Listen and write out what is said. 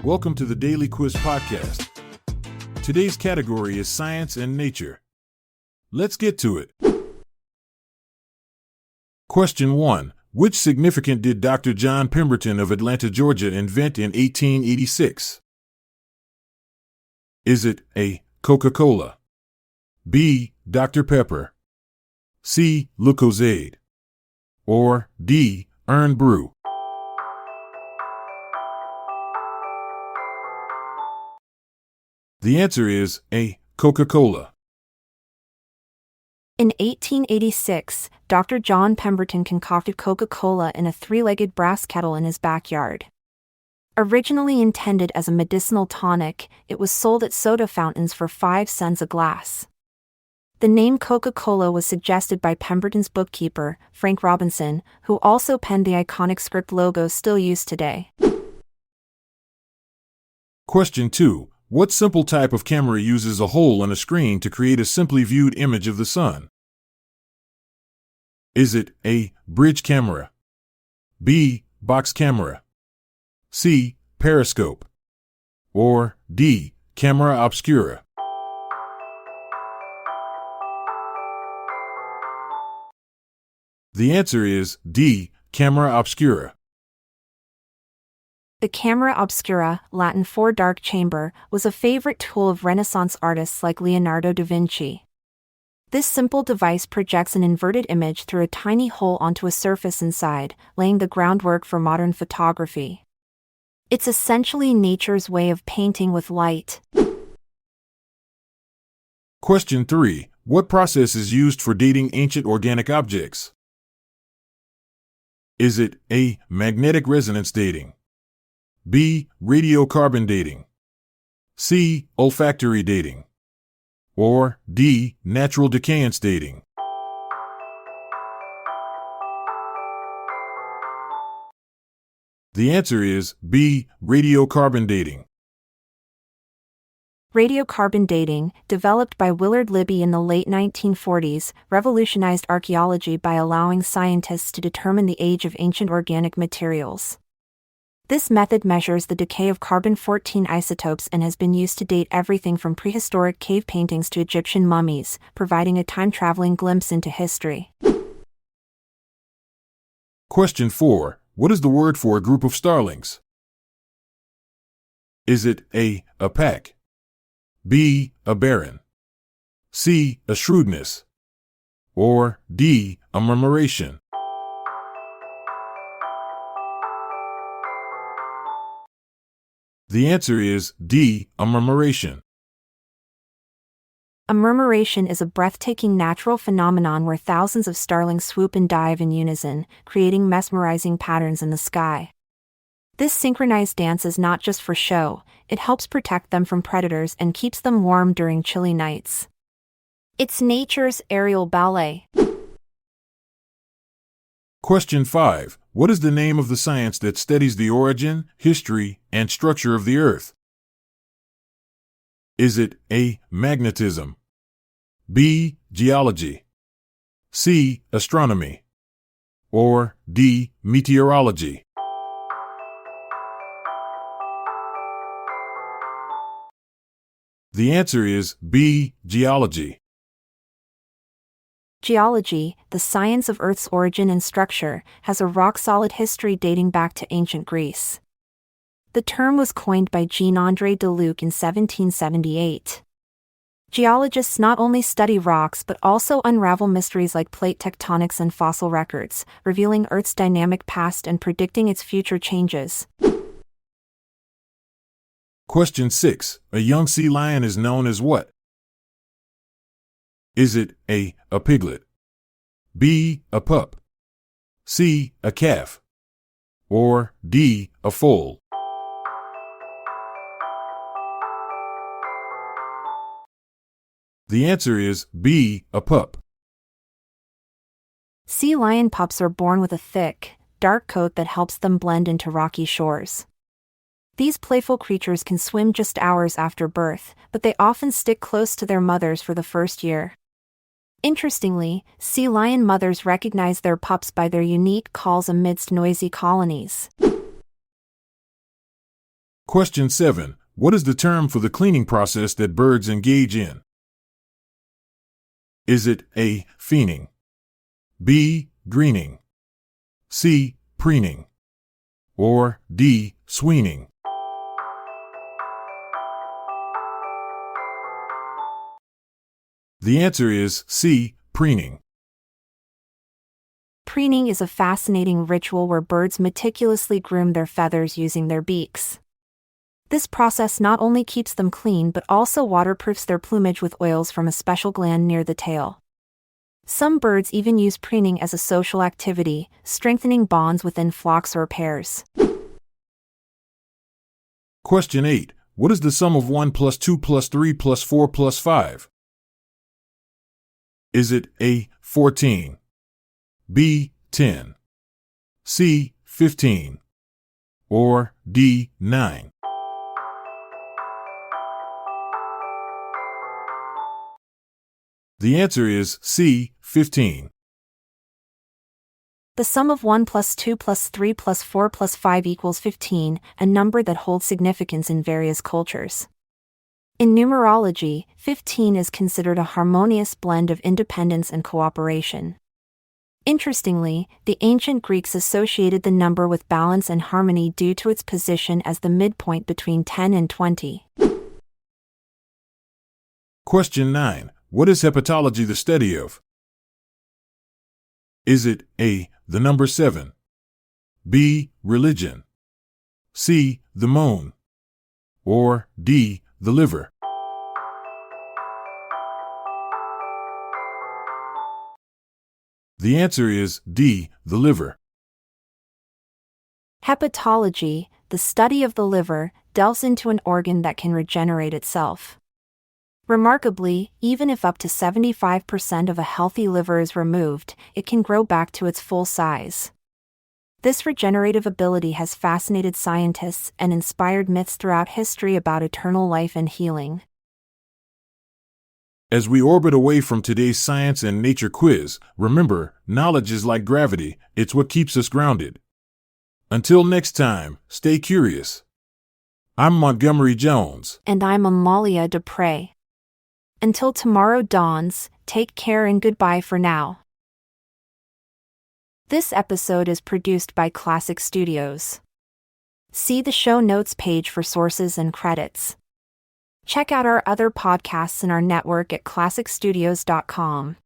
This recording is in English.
Welcome to the Daily Quiz Podcast. Today's category is Science and Nature. Let's get to it. Question 1. Which significant did Dr. John Pemberton of Atlanta, Georgia invent in 1886? Is it A. Coca-Cola, B. Dr. Pepper, C. Lucozade, or D. Urn Brew? The answer is A. Coca-Cola. In 1886, Dr. John Pemberton concocted Coca-Cola in a three-legged brass kettle in his backyard. Originally intended as a medicinal tonic, it was sold at soda fountains for 5 cents a glass. The name Coca-Cola was suggested by Pemberton's bookkeeper, Frank Robinson, who also penned the iconic script logo still used today. Question 2. What simple type of camera uses a hole in a screen to create a simply viewed image of the sun? Is it A. Bridge camera, B. Box camera, C. Periscope, or D. Camera obscura? The answer is D. Camera obscura. The camera obscura, Latin for dark chamber, was a favorite tool of Renaissance artists like Leonardo da Vinci. This simple device projects an inverted image through a tiny hole onto a surface inside, laying the groundwork for modern photography. It's essentially nature's way of painting with light. Question 3. What process is used for dating ancient organic objects? Is it A. Magnetic resonance dating, B. Radiocarbon dating, C. Olfactory dating, or D. Natural decayance dating? The answer is B. Radiocarbon dating. Radiocarbon dating, developed by Willard Libby in the late 1940s, revolutionized archaeology by allowing scientists to determine the age of ancient organic materials. This method measures the decay of carbon-14 isotopes and has been used to date everything from prehistoric cave paintings to Egyptian mummies, providing a time-traveling glimpse into history. Question 4. What is the word for a group of starlings? Is it A. A pack, B. A baron, C. A shrewdness, or D. A murmuration? The answer is D. A murmuration. A murmuration is a breathtaking natural phenomenon where thousands of starlings swoop and dive in unison, creating mesmerizing patterns in the sky. This synchronized dance is not just for show, it helps protect them from predators and keeps them warm during chilly nights. It's nature's aerial ballet. Question 5. What is the name of the science that studies the origin, history, and structure of the Earth? Is it A. Magnetism, B. Geology, C. Astronomy, or D. Meteorology? The answer is B. Geology. Geology, the science of Earth's origin and structure, has a rock-solid history dating back to ancient Greece. The term was coined by Jean-André Deluc in 1778. Geologists not only study rocks but also unravel mysteries like plate tectonics and fossil records, revealing Earth's dynamic past and predicting its future changes. Question 6. A young sea lion is known as what? Is it A. A piglet, B. A pup, C. A calf, or D. A foal? The answer is B. A pup. Sea lion pups are born with a thick, dark coat that helps them blend into rocky shores. These playful creatures can swim just hours after birth, but they often stick close to their mothers for the first year. Interestingly, sea lion mothers recognize their pups by their unique calls amidst noisy colonies. Question 7. What is the term for the cleaning process that birds engage in? Is it A. Feeding, B. Greening, C. Preening, or D. Sweening? The answer is C. Preening. Preening is a fascinating ritual where birds meticulously groom their feathers using their beaks. This process not only keeps them clean but also waterproofs their plumage with oils from a special gland near the tail. Some birds even use preening as a social activity, strengthening bonds within flocks or pairs. Question 8. What is the sum of 1 plus 2 plus 3 plus 4 plus 5? Is it A. 14, B. 10, C. 15, or D. 9? The answer is C. 15. The sum of 1 plus 2 plus 3 plus 4 plus 5 equals 15, a number that holds significance in various cultures. In numerology, 15 is considered a harmonious blend of independence and cooperation. Interestingly, the ancient Greeks associated the number with balance and harmony due to its position as the midpoint between 10 and 20. Question 9. What is hepatology the study of? Is it A. the number 7, B. religion, C. the moon, or D. the liver? The answer is D. the liver. Hepatology, the study of the liver, delves into an organ that can regenerate itself. Remarkably, even if up to 75% of a healthy liver is removed, it can grow back to its full size. This regenerative ability has fascinated scientists and inspired myths throughout history about eternal life and healing. As we orbit away from today's science and nature quiz, remember, knowledge is like gravity, it's what keeps us grounded. Until next time, stay curious. I'm Montgomery Jones. And I'm Amalia Dupre. Until tomorrow dawns, take care and goodbye for now. This episode is produced by Classic Studios. See the show notes page for sources and credits. Check out our other podcasts in our network at classicstudios.com.